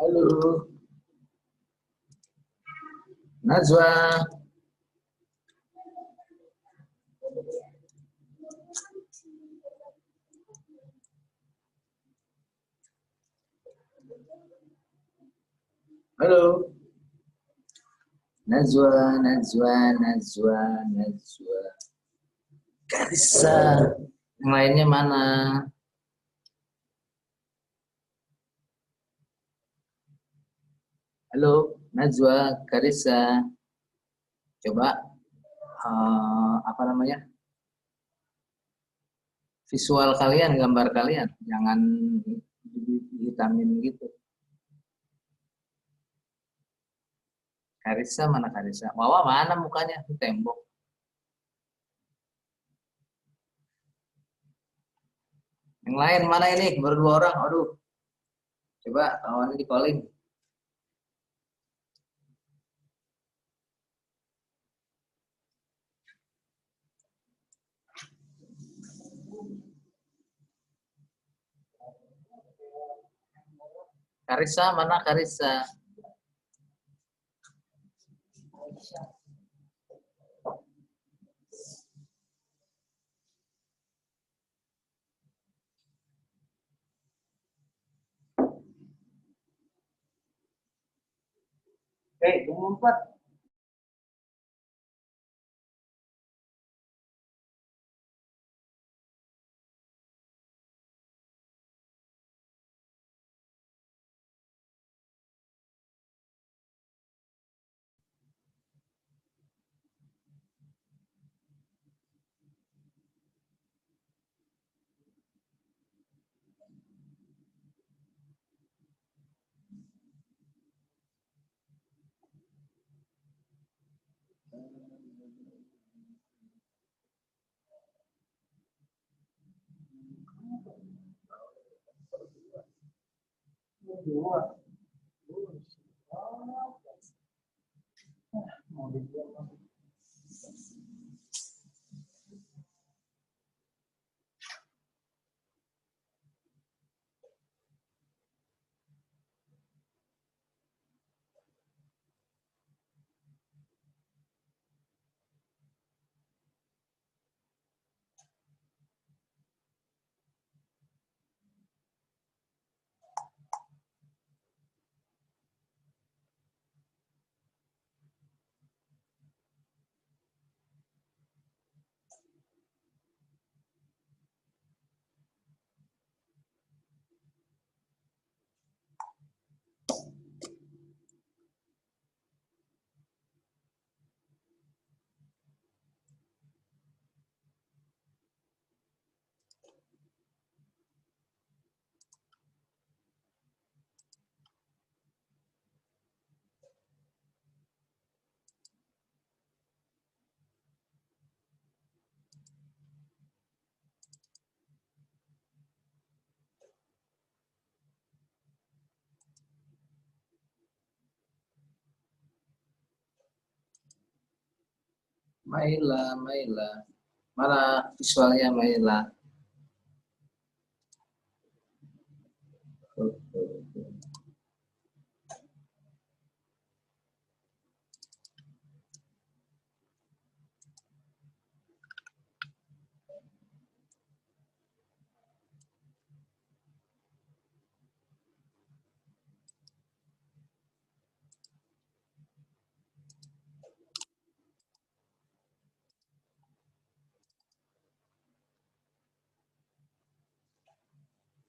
Halo, Najwa. Halo, Najwa. Karissa, yang lainnya mana? Halo, Najwa, Karissa. Coba apa namanya? Visual kalian, gambar kalian, jangan dihitamin gitu. Karissa mana Karissa? Wawa mana mukanya? Di tembok. Yang lain mana ini? Baru 2 orang. Aduh. Coba kawannya di calling. Karissa mana Karissa? Tunggu 4. Maila. Mana visualnya Maila?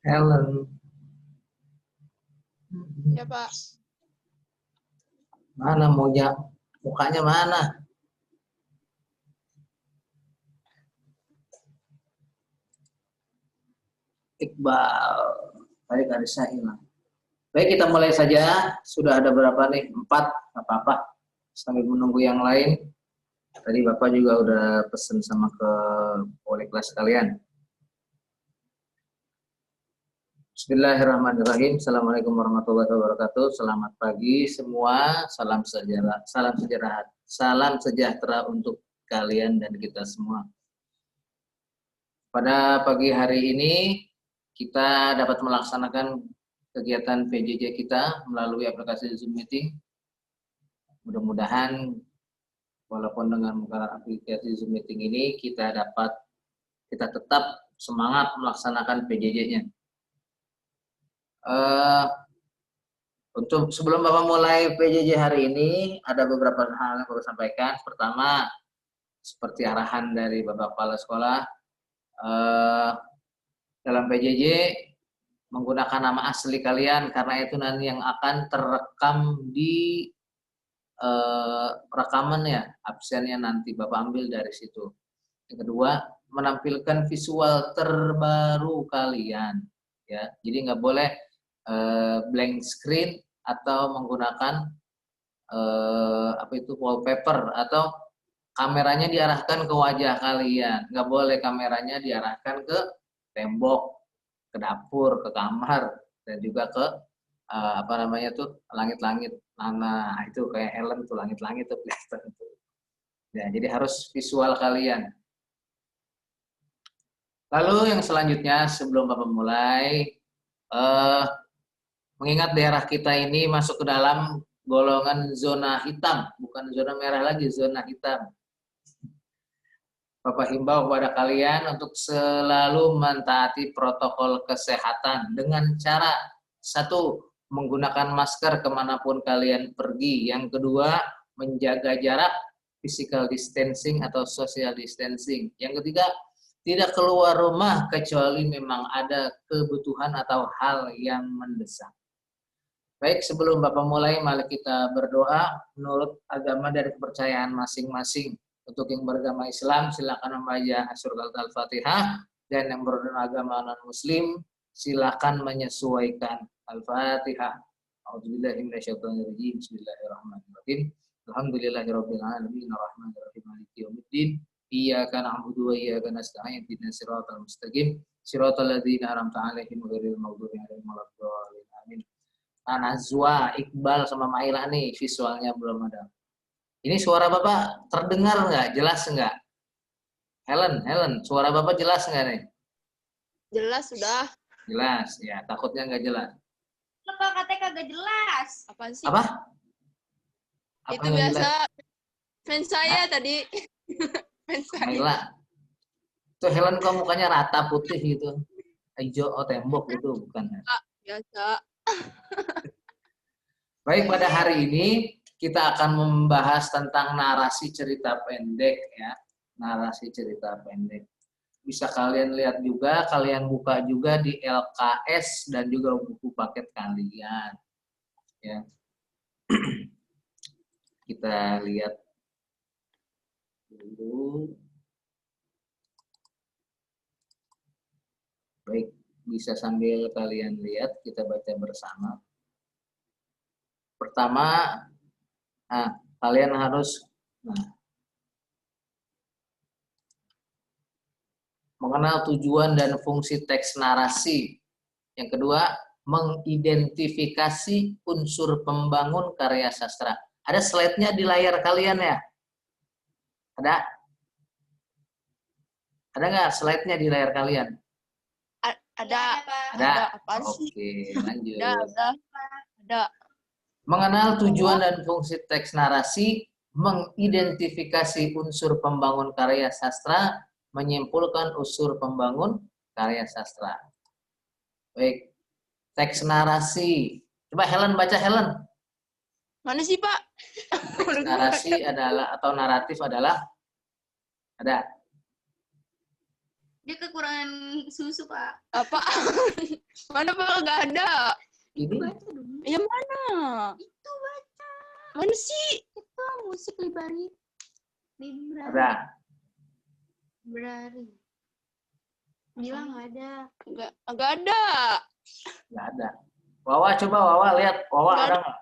Helen. Ya, Pak. Mana mukanya mana? Iqbal. Baik, Karissa hilang. Baik, kita mulai saja. Sudah ada berapa nih? 4, nggak apa-apa. Sambil menunggu yang lain. Tadi Bapak juga udah pesen sama ke wali kelas kalian. Bismillahirrahmanirrahim. Assalamualaikum warahmatullahi wabarakatuh. Selamat pagi semua. Salam sejahtera untuk kalian dan kita semua. Pada pagi hari ini kita dapat melaksanakan kegiatan PJJ kita melalui aplikasi Zoom Meeting. Mudah-mudahan walaupun dengan menggunakan aplikasi Zoom Meeting ini kita tetap semangat melaksanakan PJJ-nya. Untuk sebelum Bapak mulai PJJ hari ini, ada beberapa hal yang Bapak sampaikan. Pertama, seperti arahan dari Bapak Kepala Sekolah, dalam PJJ menggunakan nama asli kalian, karena itu nanti yang akan terekam di rekaman ya, absennya nanti Bapak ambil dari situ. Yang kedua, menampilkan visual terbaru kalian, ya. Jadi nggak boleh blank screen atau menggunakan wallpaper atau kameranya diarahkan ke wajah kalian. Nggak boleh kameranya diarahkan ke tembok, ke dapur, ke kamar, dan juga ke langit-langit. Nah, itu kayak Helen tuh, langit-langit tuh kelihatan tuh. Ya, jadi harus visual kalian. Lalu yang selanjutnya sebelum Bapak mulai, mengingat daerah kita ini masuk ke dalam golongan zona hitam, bukan zona merah lagi, zona hitam. Bapak himbau kepada kalian untuk selalu mentaati protokol kesehatan dengan cara satu, menggunakan masker kemanapun kalian pergi. Yang kedua, menjaga jarak, physical distancing atau social distancing. Yang ketiga, tidak keluar rumah kecuali memang ada kebutuhan atau hal yang mendesak. Baik, sebelum Bapak mulai, mari kita berdoa menurut agama dari kepercayaan masing-masing. Untuk yang beragama Islam, silakan membaca surat Al-Fatihah, dan yang beragama non-Muslim, silakan menyesuaikan Al-Fatihah. A'udzubillahi minasyaitonirrajim. Bismillahirrahmanirrahim. Alhamdulillahirabbil alamin, arrahmanirrahim, maliki yaumiddin. Iyyaka na'budu wa iyyaka nasta'in, ihdinas siratal mustaqim, siratal ladzina an'amta 'alaihim ghairil maghdubi 'alaihim waladdallin. Amin. Nazwa, Iqbal sama Maila nih visualnya belum ada. Ini suara Bapak terdengar nggak? Jelas nggak? Helen, suara Bapak jelas nggak nih? Jelas sudah. Jelas, ya. Takutnya nggak jelas. Bapak katanya kagak jelas. Apaan sih? Apa? Itu biasa fans saya tadi. Fans saya. Maila. Tuh Helen kok mukanya rata putih gitu. Hijau tembok gitu, bukan? Biasa. Baik, pada hari ini kita akan membahas tentang narasi cerita pendek ya. Narasi cerita pendek. Bisa kalian lihat juga, kalian buka juga di LKS dan juga buku paket kalian. Ya. Kita lihat dulu. Baik, bisa sambil kalian lihat, kita baca bersama. Pertama, kalian harus mengenal tujuan dan fungsi teks narasi. Yang kedua, mengidentifikasi unsur pembangun karya sastra. Ada slide-nya di layar kalian ya? Ada? Ada nggak slide-nya di layar kalian? Ada. Apaan sih? Oke, lanjut. Ada. Mengenal tujuan dan fungsi teks narasi, mengidentifikasi unsur pembangun karya sastra, menyimpulkan unsur pembangun karya sastra. Baik, teks narasi. Coba Helen baca, Helen. Mana sih, Pak? Teks narasi adalah, atau naratif adalah, ada. Dia kekurangan susu, Pak. Apa? Mana, Pak? Nggak ada. Ini Yang mana? Itu baca. Mana sih? Itu musik library. ada. Library. Bilang nggak ada. Nggak ada. Nggak ada. Wawa, coba Wawa lihat. Wawa ada nggak?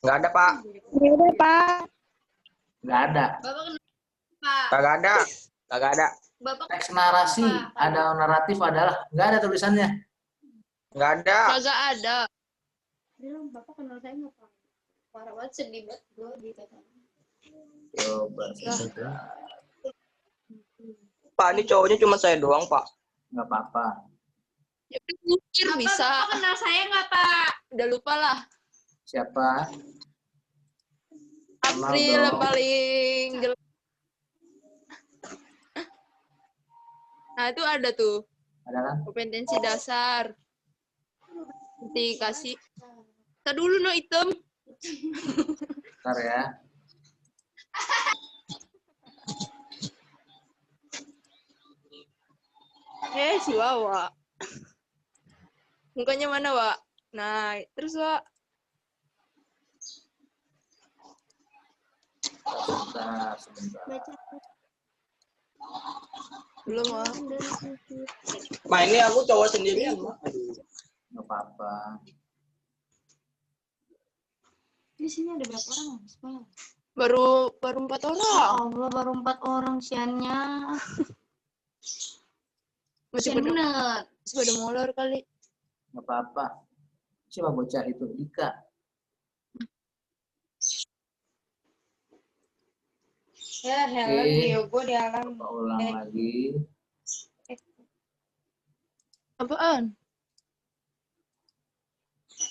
Nggak ada, Pak. Nggak ada, Pak. Nggak ada. Bapak kenapa, Pak? Kagak ada. Kagak ada. Bapak Teks narasi, ada naratif adalah, nggak ada tulisannya. Nggak ada. Nggak ada. bilang Bapak kenal saya nggak, Pak? Parah banget, sedih banget gue dikatakan. Coba. Pak, ini cowoknya cuma saya doang, Pak. Nggak apa-apa. Ya udah ngukir bisa. Bapak kenal saya nggak, Pak? Udah lupa lah. Siapa? Kenal April dong. yang paling jelek. Nah, itu ada tuh. Ada kan? Kompetensi dasar. Nanti kasih. Kita dulu no item. Bentar ya. Si Wawa. Mukanya mana, Wak? Nah, terus, Wak. Sebentar. Belum, Wak. Ma ini aku cowok sendirian, Ma. Aduh. Nggak apa-apa. Di sini ada berapa orang? Semuanya. Baru 4 orang. Allah, baru 4 orang siannya. Masih Sian pada, bener. masih pada molor kali. Nggak apa-apa. Coba bocah itu Dika. Ya, Helen, Oke. Diogo di alam. Coba ulang lagi. Apaan?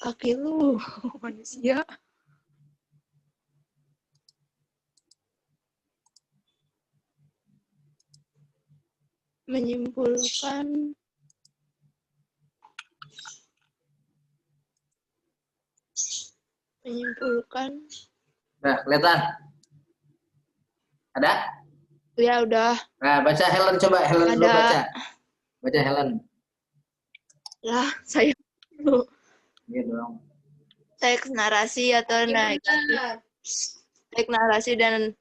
Kaki lu, manusia. Menyimpulkan Nah, kelihatan? Ada? ya udah Nah, baca Helen, coba Helen dulu Ada. baca. Baca Helen. lah saya dulu. Iya dong. Teks narasi atau Bener. teks narasi dan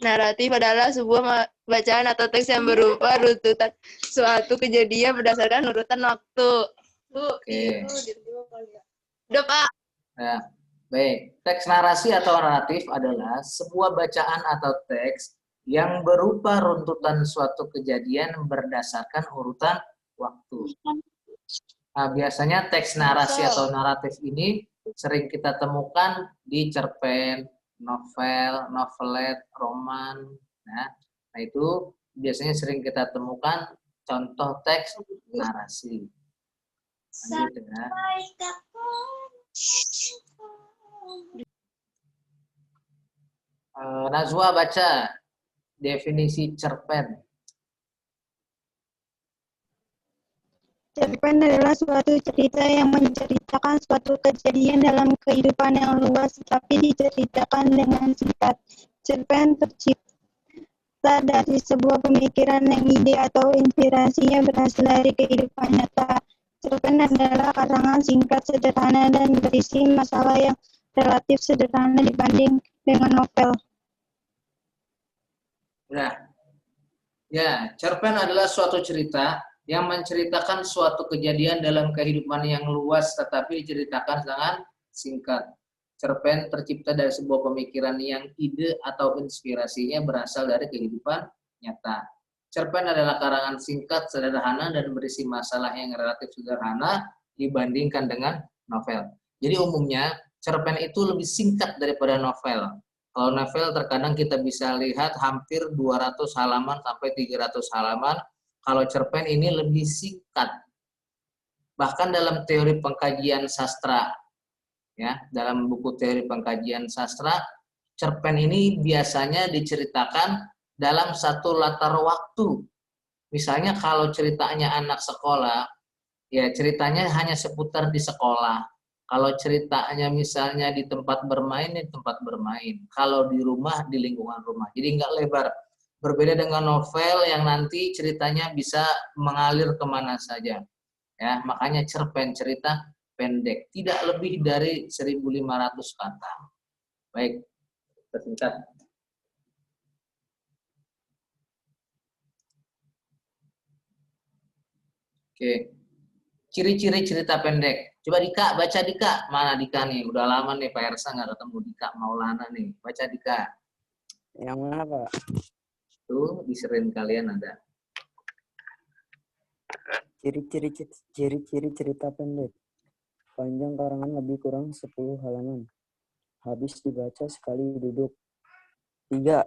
naratif adalah sebuah bacaan atau teks yang berupa runtutan suatu kejadian berdasarkan urutan waktu. Oke. Udah, Pak. Nah, baik. Teks narasi atau naratif adalah sebuah bacaan atau teks yang berupa runtutan suatu kejadian berdasarkan urutan waktu. Nah, biasanya teks narasi atau naratif ini sering kita temukan di cerpen, novel, novelet, roman. Nah, itu biasanya sering kita temukan contoh teks narasi. Lanjut ya. Nazwa baca definisi cerpen. Cerpen adalah suatu cerita yang menceritakan suatu kejadian dalam kehidupan yang luas, tetapi diceritakan dengan singkat. Cerpen tercipta dari sebuah pemikiran yang ide atau inspirasinya berasal dari kehidupan nyata. Cerpen adalah karangan singkat, sederhana, dan berisi masalah yang relatif sederhana dibanding dengan novel. Nah, ya, cerpen adalah suatu cerita yang menceritakan suatu kejadian dalam kehidupan yang luas tetapi diceritakan dengan singkat. Cerpen tercipta dari sebuah pemikiran yang ide atau inspirasinya berasal dari kehidupan nyata. Cerpen adalah karangan singkat, sederhana, dan berisi masalah yang relatif sederhana dibandingkan dengan novel. Jadi umumnya cerpen itu lebih singkat daripada novel. Kalau novel terkadang kita bisa lihat hampir 200 halaman sampai 300 halaman. Kalau cerpen ini lebih singkat. Bahkan dalam teori pengkajian sastra, ya, dalam buku teori pengkajian sastra, cerpen ini biasanya diceritakan dalam satu latar waktu. Misalnya kalau ceritanya anak sekolah, ya ceritanya hanya seputar di sekolah. Kalau ceritanya misalnya di tempat bermain, di tempat bermain. Kalau di rumah, di lingkungan rumah. Jadi nggak lebar. Berbeda dengan novel yang nanti ceritanya bisa mengalir kemana saja. Ya, makanya cerpen, cerita pendek. Tidak lebih dari 1.500 kata. Baik, tersingkat. Oke. Ciri-ciri cerita pendek. Coba Dika, baca Dika. Mana Dika nih? Udah lama nih Pak Ersa nggak ketemu Dika Maulana nih. Baca Dika. Yang mana, Pak? Tuh, di screen kalian ada. Ciri-ciri cerita pendek. Panjang karangan lebih kurang 10 halaman. Habis dibaca sekali duduk. 3.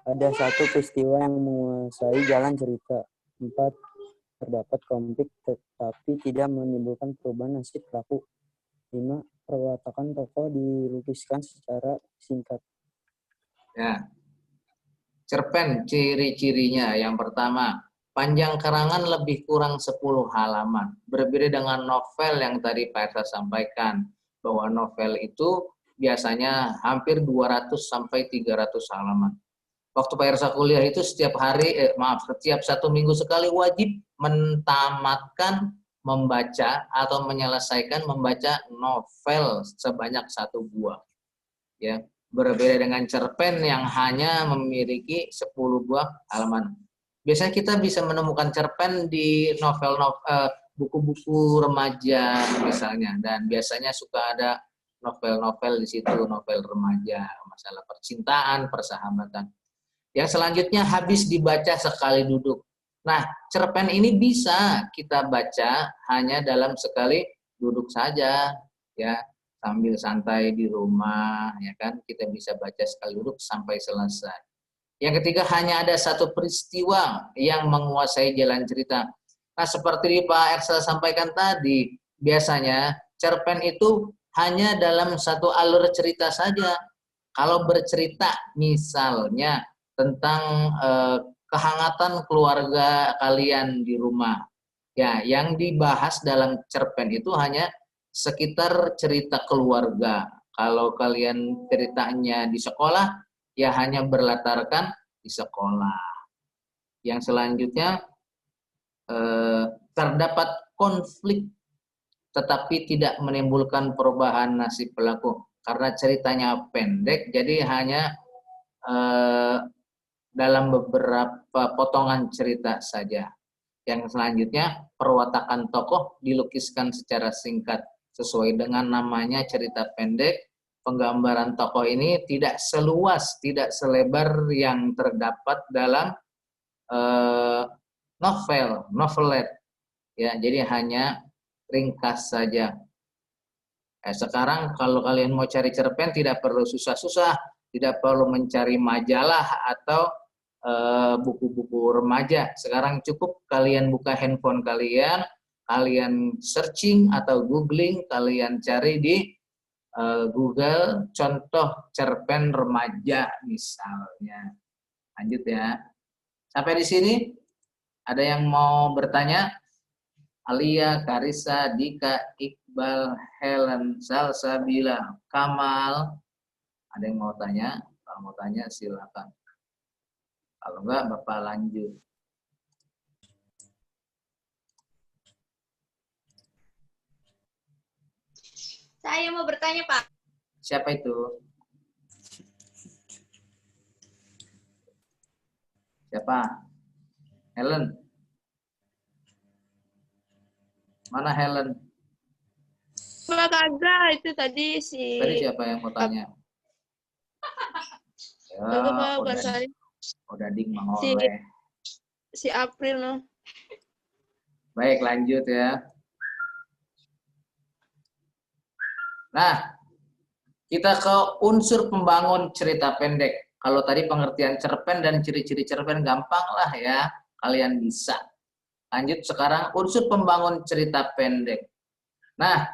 Ada satu peristiwa yang menguasai jalan cerita. 4. terdapat konflik tetapi tidak menimbulkan perubahan nasib pelaku. 5. Perwatakan tokoh dilukiskan secara singkat. Ya. Cerpen ciri-cirinya yang pertama, panjang karangan lebih kurang 10 halaman. Berbeda dengan novel yang tadi Pak Ersa sampaikan, bahwa novel itu biasanya hampir 200 sampai 300 halaman. Waktu Pak Ersa kuliah itu setiap satu minggu sekali wajib mentamatkan membaca atau menyelesaikan membaca novel sebanyak 1 buah. Ya, berbeda dengan cerpen yang hanya memiliki 10 buah halaman. Biasanya kita bisa menemukan cerpen di buku-buku remaja misalnya, dan biasanya suka ada novel-novel di situ, novel remaja, masalah percintaan, persahabatan. Yang selanjutnya habis dibaca sekali duduk. Nah, cerpen ini bisa kita baca hanya dalam sekali duduk saja, ya, sambil santai di rumah, ya kan, kita bisa baca sekali duduk sampai selesai. Yang ketiga, hanya ada satu peristiwa yang menguasai jalan cerita. Nah, seperti Pak Ersa sampaikan tadi, biasanya cerpen itu hanya dalam satu alur cerita saja. Kalau bercerita misalnya tentang kehangatan keluarga kalian di rumah, ya, yang dibahas dalam cerpen itu hanya sekitar cerita keluarga. Kalau kalian ceritanya di sekolah, ya hanya berlatarkan di sekolah. Yang selanjutnya terdapat konflik tetapi tidak menimbulkan perubahan nasib pelaku karena ceritanya pendek, jadi hanya dalam beberapa potongan cerita saja. Yang selanjutnya, perwatakan tokoh dilukiskan secara singkat sesuai dengan namanya cerita pendek. Penggambaran tokoh ini tidak seluas, tidak selebar yang terdapat dalam novelet. Ya, jadi hanya ringkas saja. Sekarang kalau kalian mau cari cerpen tidak perlu susah-susah, tidak perlu mencari majalah atau buku-buku remaja. Sekarang cukup kalian buka handphone kalian, kalian searching atau googling, kalian cari di Google contoh cerpen remaja misalnya. Lanjut ya. Sampai di sini ada yang mau bertanya? Alia, Karissa, Dika, Iqbal, Helen, Salsabila, Kamal. Ada yang mau tanya? Kalau mau tanya silakan. Kalau enggak, Bapak lanjut. Saya mau bertanya, Pak. Siapa itu? Siapa? Helen. Mana Helen? Pak kagak, itu tadi si... Tadi siapa yang mau tanya? Ya, Kagak, Pak, bukan saya. Udah ding mengoleh. Si April, no. Baik, lanjut ya. Nah, kita ke unsur pembangun cerita pendek. Kalau tadi pengertian cerpen dan ciri-ciri cerpen gampang lah ya, kalian bisa. Lanjut sekarang unsur pembangun cerita pendek. Nah,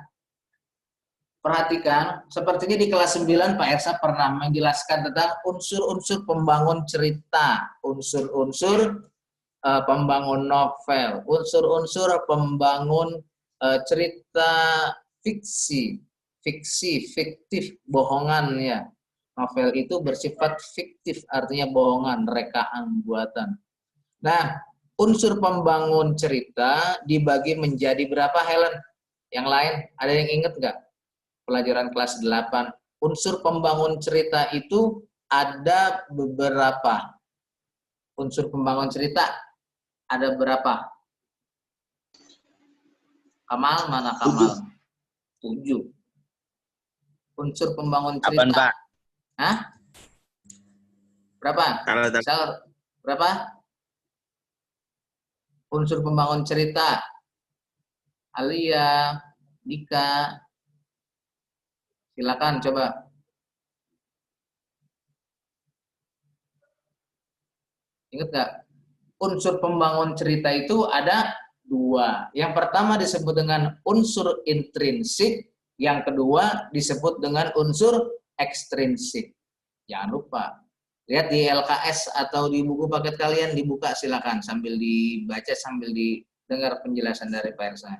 perhatikan, sepertinya di kelas 9 Pak Ersa pernah menjelaskan tentang unsur-unsur pembangun cerita, unsur-unsur pembangun novel, unsur-unsur pembangun cerita fiksi, fiktif, bohongan ya. Novel itu bersifat fiktif, artinya bohongan, rekaan buatan. Nah, unsur pembangun cerita dibagi menjadi berapa, Helen? Yang lain, ada yang ingat nggak? Pelajaran kelas 8. Unsur pembangun cerita itu ada beberapa. Unsur pembangun cerita ada berapa? Kamal, mana Kamal? 7. Unsur pembangun cerita. Apaan, Pak? Hah? Berapa? Kalau Misal, berapa? Unsur pembangun cerita. Alia, Dika, silakan coba. Ingat nggak? Unsur pembangun cerita itu ada dua. Yang pertama disebut dengan unsur intrinsik, yang kedua disebut dengan unsur ekstrinsik. Jangan lupa. Lihat di LKS atau di buku paket kalian dibuka silakan sambil dibaca sambil didengar penjelasan dari Pak Ersa.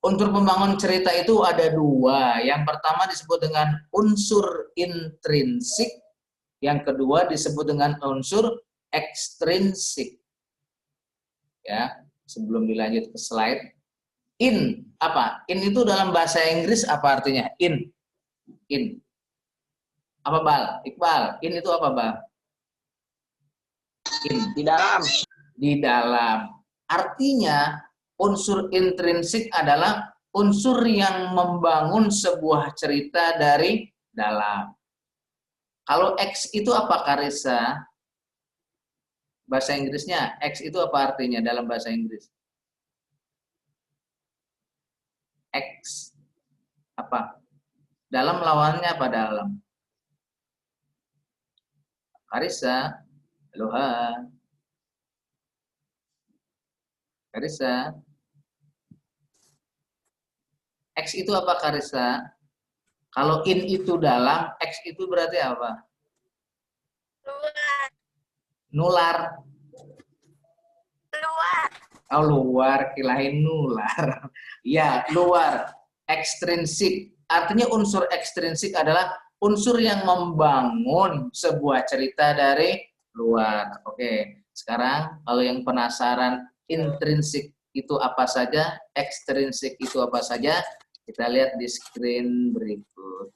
Unsur pembangun cerita itu ada dua. Yang pertama disebut dengan unsur intrinsik, yang kedua disebut dengan unsur ekstrinsik. Ya, sebelum dilanjut ke slide. In apa? In itu dalam bahasa Inggris apa artinya? In. Apa Bal? Iqbal, in itu apa Bal? In. Di dalam. Di dalam. Artinya unsur intrinsik adalah unsur yang membangun sebuah cerita dari dalam. Kalau X itu apa Karissa? Bahasa Inggrisnya, X itu apa artinya dalam bahasa Inggris? X. Apa? Dalam lawannya apa dalam? Karissa, Aloha. Karissa. X itu apa Karissa? Kalau in itu dalam, X itu berarti apa? Nular. Luar. Oh, luar, kirain nular. Ya, luar. Ekstrinsik. Artinya unsur ekstrinsik adalah unsur yang membangun sebuah cerita dari luar. Oke, sekarang kalau yang penasaran intrinsik itu apa saja, ekstrinsik itu apa saja, kita lihat di screen berikut.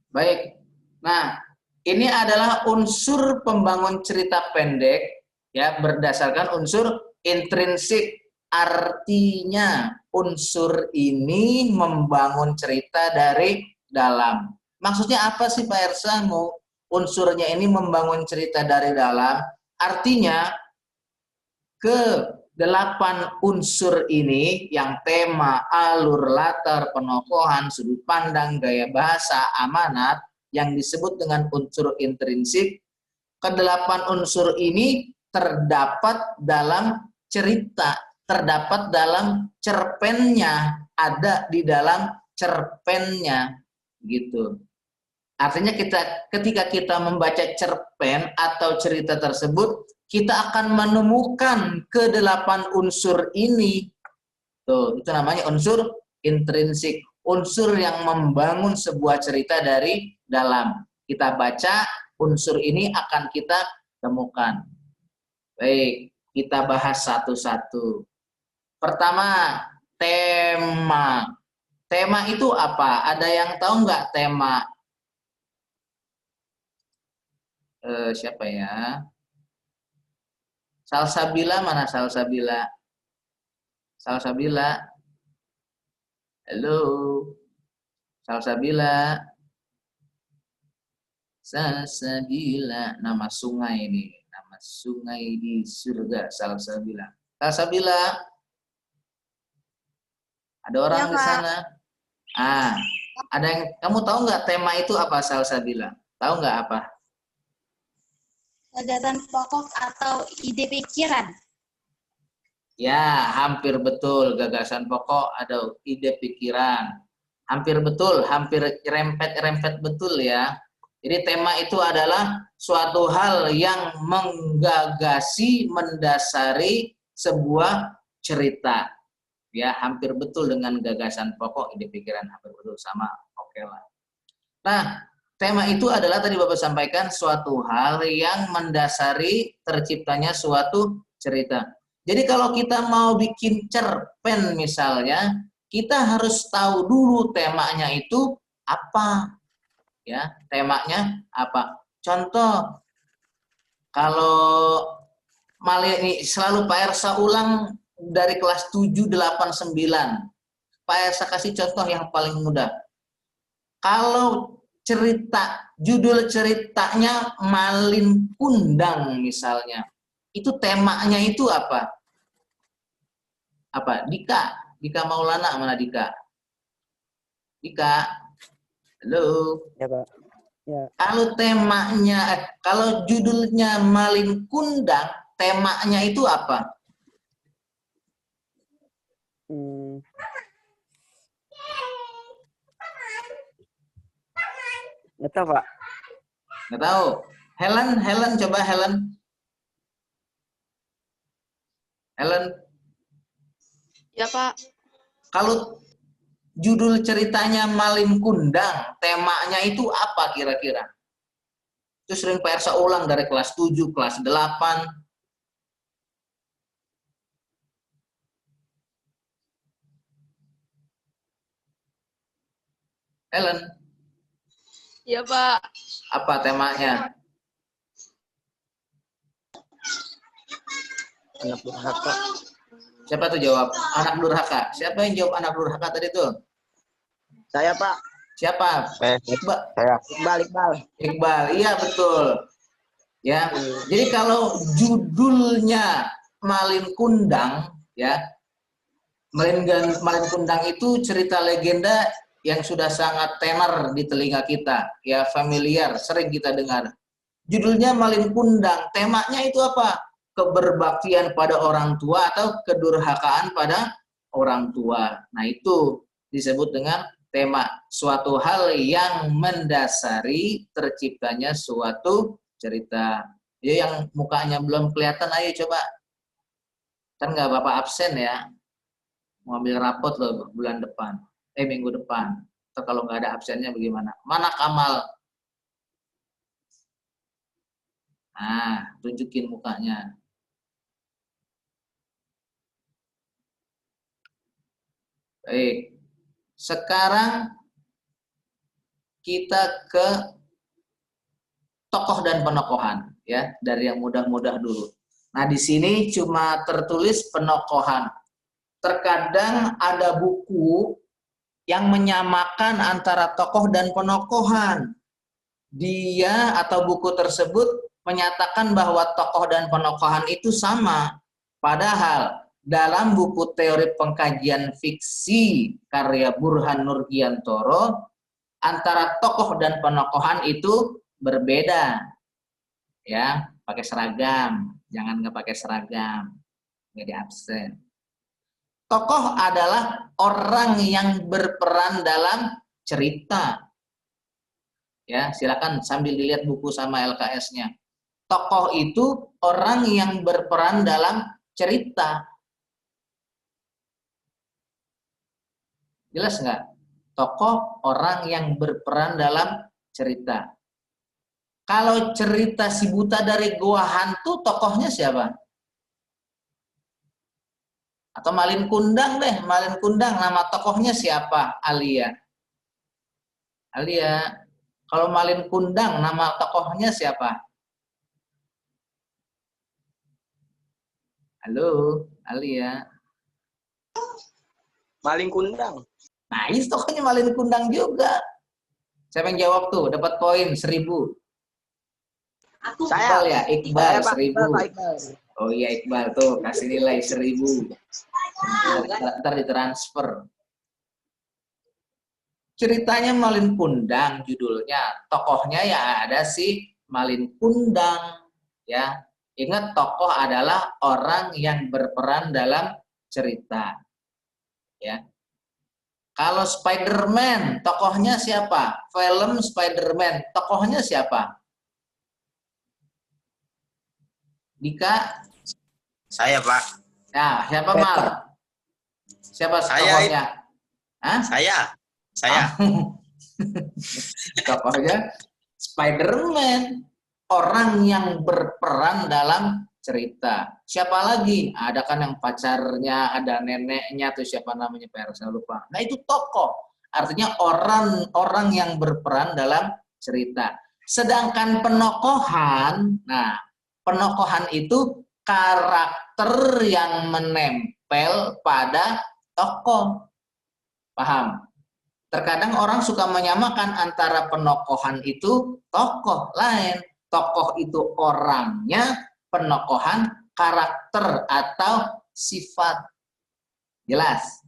Baik. Nah, ini adalah unsur pembangun cerita pendek ya berdasarkan unsur intrinsik. Artinya unsur ini membangun cerita dari dalam. Maksudnya apa sih Pak Ersa? Unsurnya ini membangun cerita dari dalam. Artinya ke-8 unsur ini yang tema, alur, latar, penokohan, sudut pandang, gaya bahasa, amanat yang disebut dengan unsur intrinsik. Ke-8 unsur ini terdapat dalam cerita, terdapat dalam cerpennya, ada di dalam cerpennya gitu. Artinya ketika kita membaca cerpen atau cerita tersebut, kita akan menemukan ke-8 unsur ini. Tuh, itu namanya unsur intrinsik, unsur yang membangun sebuah cerita dari dalam. Kita baca, unsur ini akan kita temukan. Baik, kita bahas satu-satu. Pertama, tema. Tema itu apa? Ada yang tahu nggak tema? Siapa ya? Salsabila mana Salsabila? Salsabila. Halo. Salsabila. Salsabila. Nama sungai ini. Nama sungai di surga. Salsabila. Salsabila. Ada orang Ya, di sana? Ah, ada yang kamu tahu nggak tema itu apa Salsabila? Tahu nggak apa? Gagasan pokok atau ide pikiran. Ya, hampir betul. Gagasan pokok ada ide pikiran. Hampir betul, hampir rempet-rempet betul ya. Jadi tema itu adalah suatu hal yang menggagasi, mendasari sebuah cerita. Ya, hampir betul dengan gagasan pokok, ide pikiran, hampir betul sama. Oke lah. Nah, tema itu adalah tadi Bapak sampaikan suatu hal yang mendasari terciptanya suatu cerita. Jadi kalau kita mau bikin cerpen misalnya, kita harus tahu dulu temanya itu apa. Ya, temanya apa? Contoh, kalau ini selalu Pak Ersa ulang dari kelas 7, 8, 9. Pak Ersa kasih contoh yang paling mudah. Kalau cerita, judul ceritanya Malin Kundang misalnya, itu temanya itu apa? Apa? Dika Maulana mana Dika? Dika, Halo. Ya, Pak. Ya, Kalau temanya, kalau judulnya Malin Kundang, temanya itu apa? hmm, nggak tahu, Pak. Nggak tahu. Helen, coba Helen. Helen, Ya, Pak. kalau judul ceritanya Malin Kundang, temanya itu apa kira-kira? Itu sering PR ulang dari kelas 7, kelas 8. Helen, Ya, Pak. apa temanya? Anak durhaka. Siapa tuh jawab? Anak durhaka. Siapa yang jawab anak durhaka tadi tuh? Saya, Pak. Siapa? Iqbal. Saya. Iqbal. Iqbal. Iya, betul. Ya. Jadi kalau judulnya Malin Kundang, ya. Malin Kundang itu cerita legenda yang sudah sangat tenar di telinga kita, ya, familiar, sering kita dengar. Judulnya Malin Kundang, temanya itu apa? Keberbaktian pada orang tua atau kedurhakaan pada orang tua. Nah, itu disebut dengan tema, suatu hal yang mendasari terciptanya suatu cerita. Ya, yang mukanya belum kelihatan, ayo coba. Kan nggak Bapak absen ya. Mau ambil rapot loh bulan depan. Minggu depan. Atau kalau nggak ada absennya bagaimana? Mana Kamal? Nah, tunjukin mukanya. Baik. Sekarang kita ke tokoh dan penokohan, ya, dari yang mudah-mudah dulu. Nah, di sini cuma tertulis penokohan. Terkadang ada buku yang menyamakan antara tokoh dan penokohan. Dia atau buku tersebut menyatakan bahwa tokoh dan penokohan itu sama. Padahal dalam buku teori pengkajian fiksi karya Burhan Nurgiantoro, antara tokoh dan penokohan itu berbeda. Ya, pakai seragam, jangan nggak pakai seragam, nggak di absen. Tokoh adalah orang yang berperan dalam cerita. Ya, silakan sambil dilihat buku sama LKS-nya. Tokoh itu orang yang berperan dalam cerita. Jelas nggak? Tokoh orang yang berperan dalam cerita. Kalau cerita si buta dari gua hantu, tokohnya siapa? Atau Malin Kundang deh, Malin Kundang, nama tokohnya siapa? Alia. Alia. Kalau Malin Kundang, nama tokohnya siapa? Halo, Alia. Malin Kundang. Nah, ini tokohnya Malin Kundang juga. Siapa yang jawab tuh? Dapat poin 1000. Saya. Iqbal ya, Iqbal Saya, Pak. 1000. Pak Iqbal. Oh iya, Iqbal tuh kasih nilai 1000. Ntar ditransfer. Ceritanya Malin Kundang judulnya. Tokohnya ya ada si Malin Kundang. Ya, ingat tokoh adalah orang yang berperan dalam cerita. Ya. Kalau Spider-Man, tokohnya siapa? Film Spider-Man, tokohnya siapa? Dika? Saya, Pak. Nah, siapa Mal? Siapa Saya, tokohnya? Hah? Saya. Tokohnya Spider-Man. Orang yang berperan dalam cerita. Siapa lagi? Ada kan yang pacarnya, ada neneknya, tuh siapa namanya, saya lupa. Nah, itu tokoh. Artinya orang yang berperan dalam cerita. Sedangkan penokohan, nah, penokohan itu karakter yang menempel pada tokoh. Paham? Terkadang orang suka menyamakan antara penokohan itu tokoh lain. Tokoh itu orangnya, penokohan karakter atau sifat. Jelas?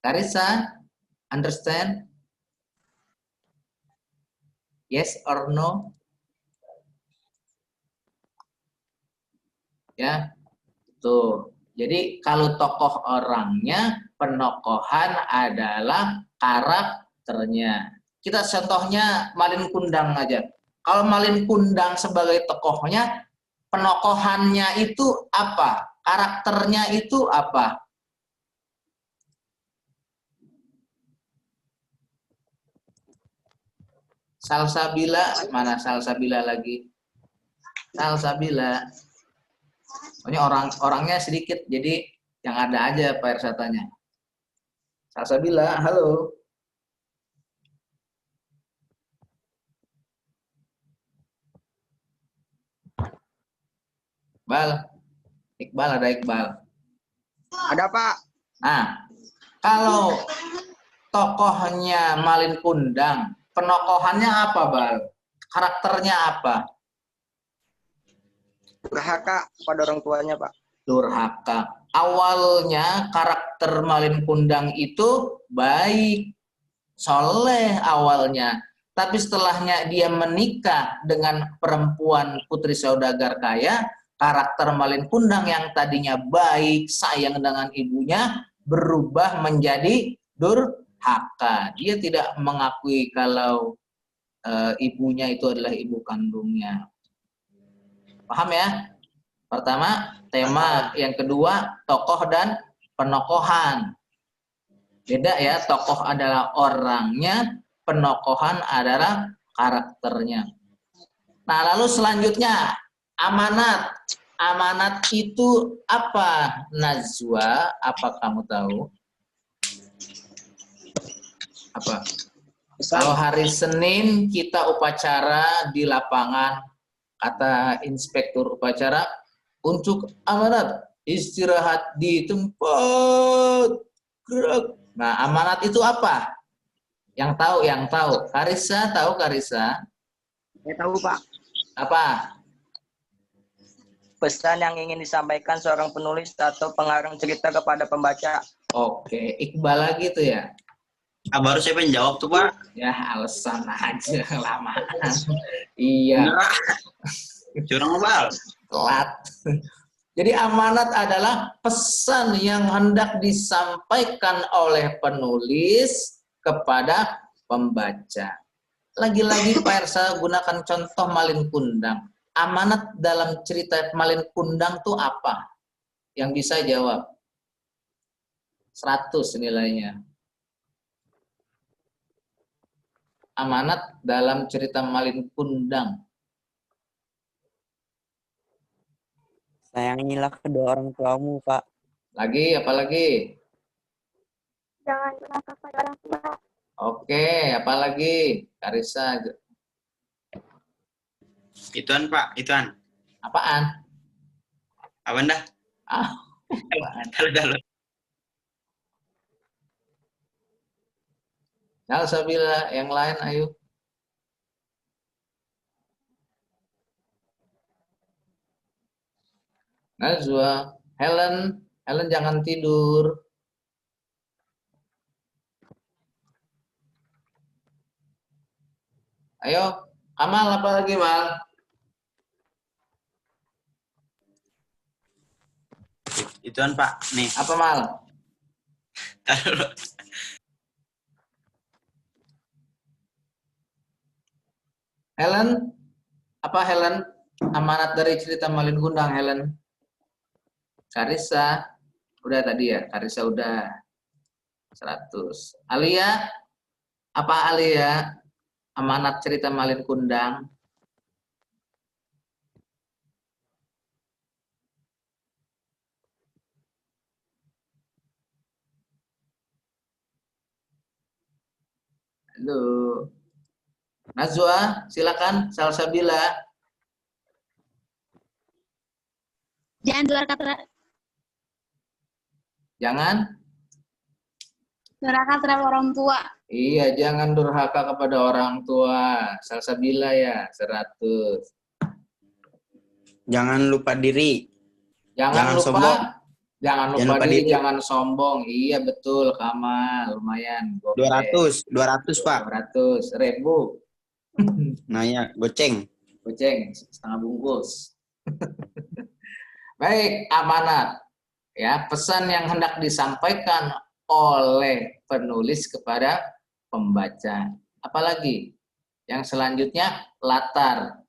Karissa, understand? Yes or no? Ya, tuh. Jadi kalau tokoh orangnya, penokohan adalah karakternya. Kita contohnya Malin Kundang aja. Kalau Malin Kundang sebagai tokohnya, penokohannya itu apa? Karakternya itu apa? Salsabila, mana Salsabila lagi? Salsabila. Pokoknya orangnya sedikit, jadi yang ada aja Pak Ersatanya. Salsabila, halo. Iqbal, ada Iqbal. Ada Pak. Nah, kalau tokohnya Malin Kundang, penokohannya apa, Bal? Karakternya apa? Durhaka pada orang tuanya Pak. Durhaka. Awalnya karakter Malin Kundang itu baik, soleh awalnya. Tapi setelahnya dia menikah dengan perempuan putri saudagar kaya, karakter Malin Kundang yang tadinya baik, sayang dengan ibunya, berubah menjadi durhaka. Dia tidak mengakui kalau ibunya itu adalah ibu kandungnya. Paham ya? Pertama, tema. Yang kedua, tokoh dan penokohan. Beda ya, tokoh adalah orangnya, penokohan adalah karakternya. Nah, lalu selanjutnya, amanat. Amanat itu apa, Najwa? Apa kamu tahu? Apa? Kalau hari Senin kita upacara di lapangan, kata inspektur upacara, untuk amanat istirahat di tempat gerak. Nah, amanat itu apa? Yang tahu. Karissa tahu, Karissa? Saya tahu Pak. Apa? Pesan yang ingin disampaikan seorang penulis atau pengarang cerita kepada pembaca. Oke, Iqbal lagi tuh ya. Baru saya pengen jawab tuh Pak. Ya, alasan aja kelamaan. Iya. Curang Bal. Telat. Jadi amanat adalah pesan yang hendak disampaikan oleh penulis kepada pembaca. Lagi-lagi Pak Ersa gunakan contoh Malin Kundang. Amanat dalam cerita Malin Kundang itu apa? Yang bisa jawab? 100 nilainya. Amanat dalam cerita Malin Kundang. Sayangilah kedua orang tuamu, Pak. Lagi, apa lagi? Jangan durhaka pada orang tua. Oke, apa lagi? Karissa. Ituan Pak, ituan. Apaan? Apa dah? Apaan? Dalu. Salsabila, yang lain ayo. Najwa, Helen jangan tidur. Ayo, Amal apa lagi, Mal? Ituan Pak, nih. Apa, Mal? Taruh. Helen? Apa Helen? Amanat dari cerita Malin Kundang, Helen. Karissa, udah tadi ya? Karissa udah 100. Alia? Apa Alia? Amanat cerita Malin Kundang. Halo. Najwa, silakan. Salsabila. Jangan durhaka terhadap orang tua. Iya, jangan durhaka kepada orang tua. Salsabila ya, 100. Jangan lupa diri. Jangan lupa sombong. Jangan lupa diri, jangan sombong. Iya, betul, Kamal. Lumayan. 200 Pak. 200 ribu. Nanya, goceng. Goceng, setengah bungkus. Baik, amanat. Ya, pesan yang hendak disampaikan oleh penulis kepada pembaca. Apalagi? Yang selanjutnya, latar.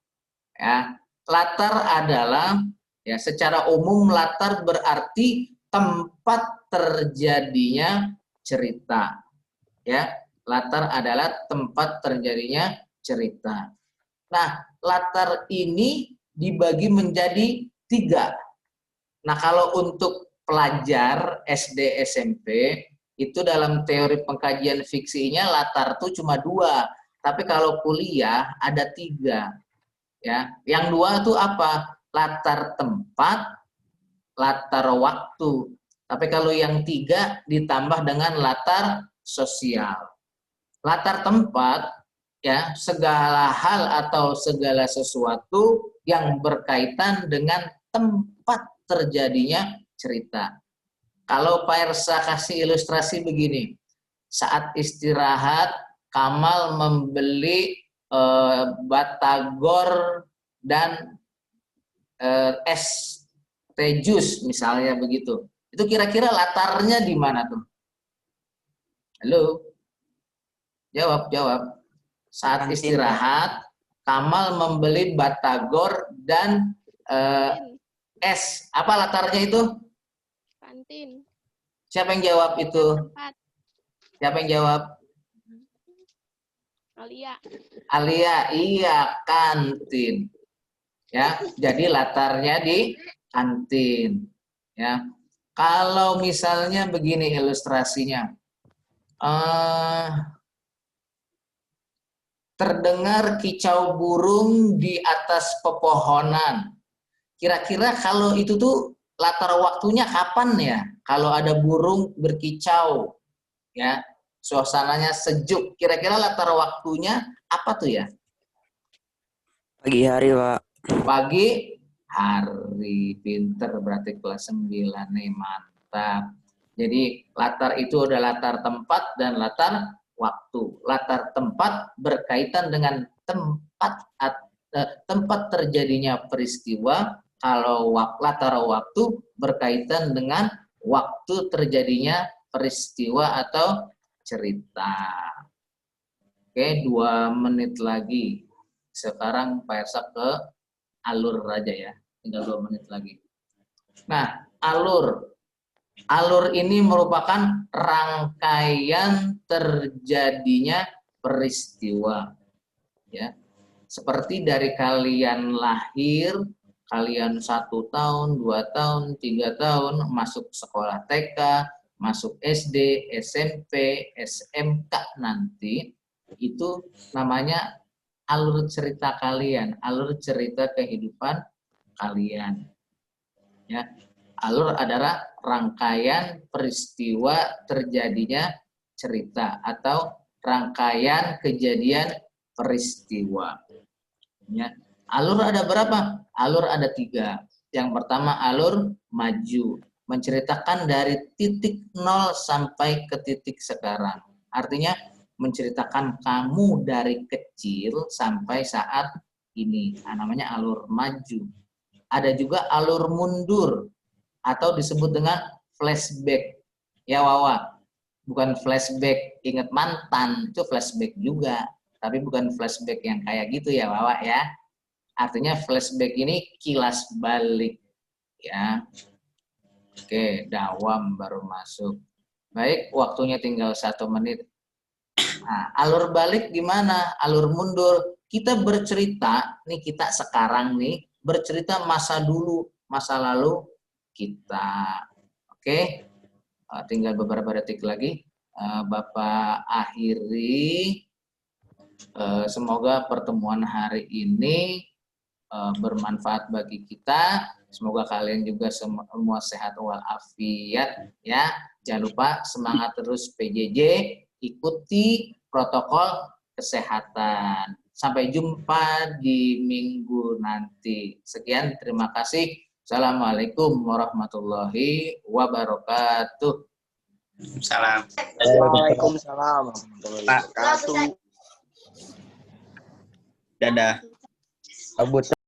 Ya, latar adalah ya secara umum latar berarti tempat terjadinya cerita. Ya, latar adalah tempat terjadinya cerita. Nah, latar ini dibagi menjadi 3. Nah, kalau untuk pelajar SD, SMP, itu dalam teori pengkajian fiksinya latar itu cuma 2. Tapi kalau kuliah ada 3. Ya, yang 2 itu apa? Latar tempat, latar waktu. Tapi kalau yang 3 ditambah dengan latar sosial. Latar tempat, ya, segala hal atau segala sesuatu yang berkaitan dengan tempat terjadinya cerita. Kalau Pak Ersa kasih ilustrasi begini, saat istirahat Kamal membeli batagor dan es teh jus misalnya begitu. Itu kira-kira latarnya di mana tuh? Halo? Jawab. Saat istirahat, Kamal membeli batagor dan es. Apa latarnya itu? Kantin. Siapa yang jawab itu? Tempat. Siapa yang jawab? Alia. Alia, iya, kantin. Ya, jadi latarnya di kantin. Ya, kalau misalnya begini ilustrasinya. Terdengar kicau burung di atas pepohonan. Kira-kira kalau itu tuh latar waktunya kapan ya? Kalau ada burung berkicau, ya, suasananya sejuk. Kira-kira latar waktunya apa tuh ya? Pagi hari, Pak. Pagi hari. Pinter berarti kelas 9 nih, mantap. Jadi latar itu ada latar tempat dan latar waktu. Latar tempat berkaitan dengan tempat terjadinya peristiwa. Kalau latar waktu berkaitan dengan waktu terjadinya peristiwa atau cerita. Oke, 2 menit lagi. Sekarang Pak Ersa ke alur aja ya. Tinggal 2 menit lagi. Nah, alur. Alur ini merupakan rangkaian terjadinya peristiwa. Ya. Seperti dari kalian lahir, kalian 1 tahun, 2 tahun, 3 tahun, masuk sekolah TK, masuk SD, SMP, SMK nanti, itu namanya alur cerita kalian, alur cerita kehidupan kalian. Ya. Alur adalah rangkaian peristiwa terjadinya cerita atau rangkaian kejadian peristiwa. Ya. Alur ada berapa? Alur ada 3. Yang pertama alur maju, menceritakan dari titik 0 sampai ke titik sekarang. Artinya menceritakan kamu dari kecil sampai saat ini. Nah, namanya alur maju. Ada juga alur mundur atau disebut dengan flashback. Ya Wawa, bukan flashback ingat mantan, itu flashback juga. Tapi bukan flashback yang kayak gitu ya Wawa ya. Artinya flashback ini kilas balik. Ya. Oke, Dawam baru masuk. Baik, waktunya tinggal 1 menit. Nah, alur balik gimana? Alur mundur. Kita bercerita, nih kita sekarang nih, bercerita masa dulu, masa lalu kita. Oke, tinggal beberapa detik lagi. Bapak akhiri. Semoga pertemuan hari ini bermanfaat bagi kita. Semoga kalian juga semua sehat walafiat ya. Jangan lupa semangat terus PJJ, ikuti protokol kesehatan. Sampai jumpa di minggu nanti. Sekian, terima kasih. Assalamualaikum warahmatullahi wabarakatuh. Salam. Waalaikumsalam warahmatullahi wabarakatuh. Dadah. Kabut.